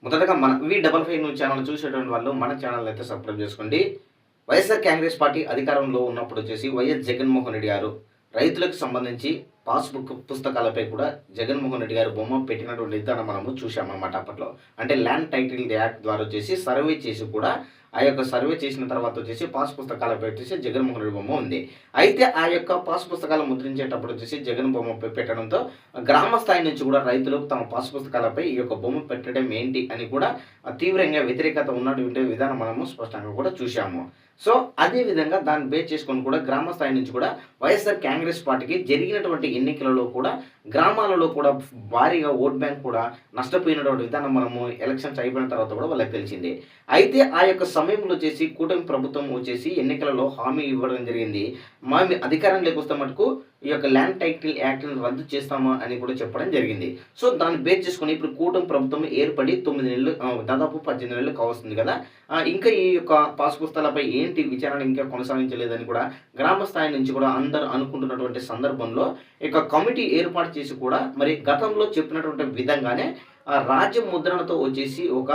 మొదటగా మన V55 news channel చూసేటువంటి వాళ్ళు మన ఛానల్ అయితే సబ్స్క్రైబ్ చేసుకోండి. వైఎస్ఆర్ కాంగ్రెస్ పార్టీ అధికారంలో ఉన్నప్పుడు వచ్చేసి వైఎస్ జగన్మోహన్ రెడ్డి గారు రైతులకు సంబంధించి పాస్బుక్ పుస్తకాలపై కూడా జగన్మోహన్ రెడ్డి గారు బొమ్మ పెట్టినటువంటి విధానం మనము చూసామన్నమాట. అప్పట్లో అంటే ల్యాండ్ టైటిల్ యాక్ట్ ద్వారా వచ్చేసి సర్వే చేసి కూడా ఆ యొక్క సర్వే చేసిన తర్వాత వచ్చేసి పాస్ పుస్తకాలపై వచ్చేసి జగన్మోహన్ రెడ్డి బొమ్మ ఉంది. అయితే ఆ యొక్క పాస్ పుస్తకాలు ముద్రించేటప్పుడు వచ్చేసి జగన్ బొమ్మ పెట్టడంతో గ్రామ స్థాయి నుంచి కూడా రైతులు తమ పాస్ పుస్తకాలపై ఈ యొక్క బొమ్మ పెట్టడం ఏంటి అని కూడా తీవ్రంగా వ్యతిరేకత ఉన్నటువంటి విధానం మనము స్పష్టంగా కూడా చూసాము. సో అదే విధంగా దాన్ని బేస్ చేసుకొని కూడా గ్రామ స్థాయి నుంచి కూడా వైఎస్ఆర్ కాంగ్రెస్ పార్టీకి జరిగినటువంటి ఎన్నికలలో కూడా గ్రామాలలో కూడా భారీగా ఓట్ బ్యాంక్ కూడా నష్టపోయినటువంటి విధానం మనము ఎలక్షన్స్ అయిపోయిన తర్వాత కూడా వాళ్ళకి తెలిసింది. అయితే ఆ యొక్క సమయంలో వచ్చేసి కూటమి ప్రభుత్వం వచ్చేసి ఎన్నికలలో హామీ ఇవ్వడం జరిగింది. మేము అధికారంలోకి వస్తే మటుకు ఈ యొక్క ల్యాండ్ టైటిల్ యాక్ట్ని రద్దు చేస్తామా అని కూడా చెప్పడం జరిగింది. సో దాన్ని బేస్ చేసుకొని ఇప్పుడు కూటమి ప్రభుత్వం ఏర్పడి 9 నెలలు దాదాపు 18 నెలలు కావస్తుంది కదా. ఇంకా ఈ యొక్క పాస్ పుస్తకాలపై ఏంటి విచారణ ఇంకా కొనసాగించలేదని కూడా గ్రామ స్థాయి నుంచి కూడా అందరూ అనుకుంటున్నటువంటి సందర్భంలో ఇక కమిటీ ఏర్పాటు చేసి కూడా మరి గతంలో చెప్పినటువంటి విధంగానే రాజ్య ముద్రణతో వచ్చేసి ఒక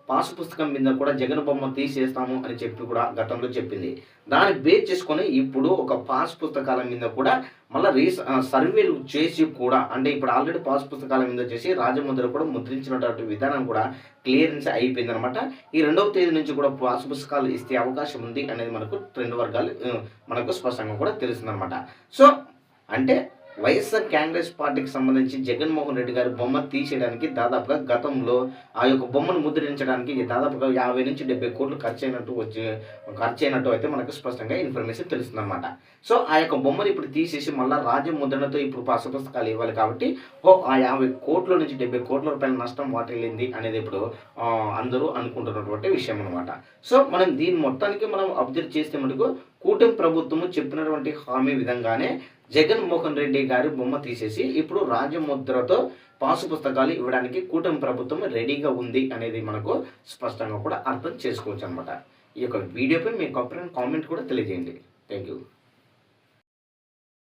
పాస్ పుస్తకం మీద కూడా జగన్ బొమ్మ తీసేస్తాము అని చెప్పి కూడా గతంలో చెప్పింది. దాన్ని బేస్ చేసుకొని ఇప్పుడు ఒక పాస్ పుస్తకాల మీద కూడా మళ్ళీ సర్వేలు చేసి కూడా అంటే ఇప్పుడు ఆల్రెడీ పాస్ పుస్తకాల మీద వచ్చేసి రాజముద్ర కూడా ముద్రించినటువంటి విధానం కూడా క్లియరెన్స్ అయిపోయింది అనమాట. ఈ 2వ తేదీ నుంచి కూడా పాస్ పుస్తకాలు ఇస్తే అవకాశం ఉంది అనేది మనకు 2 వర్గాలు మనకు స్పష్టంగా కూడా తెలుస్తుందన్నమాట. సో అంటే వైఎస్ఆర్ కాంగ్రెస్ పార్టీకి సంబంధించి జగన్మోహన్ రెడ్డి గారి బొమ్మ తీసేయడానికి దాదాపుగా గతంలో ఆ యొక్క బొమ్మను ముద్రించడానికి దాదాపుగా 50 నుంచి 70 కోట్లు ఖర్చు అయినట్టు అయితే మనకు స్పష్టంగా ఇన్ఫర్మేషన్ తెలుస్తుందన్నమాట. సో ఆ యొక్క బొమ్మను ఇప్పుడు తీసేసి మళ్ళీ రాజముద్రణతో ఇప్పుడు పాస్ పుస్తకాలు ఇవ్వాలి కాబట్టి ఆ 50 కోట్ల నుంచి 70 కోట్ల రూపాయల నష్టం వాటిల్లింది అనేది ఇప్పుడు అందరూ అనుకుంటున్నటువంటి విషయం అనమాట. సో మనం దీని మొత్తానికి మనం అబ్జర్వ్ చేస్తే మటుకు కూటమి ప్రభుత్వము చెప్పినటువంటి హామీ విధంగానే జగన్మోహన్ రెడ్డి గారి బొమ్మ తీసేసి ఇప్పుడు రాజముద్రతో పాసు పుస్తకాలు ఇవ్వడానికి కూటమి ప్రభుత్వం రెడీగా ఉంది అనేది మనకు స్పష్టంగా కూడా అర్థం చేసుకోవచ్చు అనమాట. ఈ యొక్క వీడియోపై మీ కామెంట్ కూడా తెలియజేయండి. Thank you.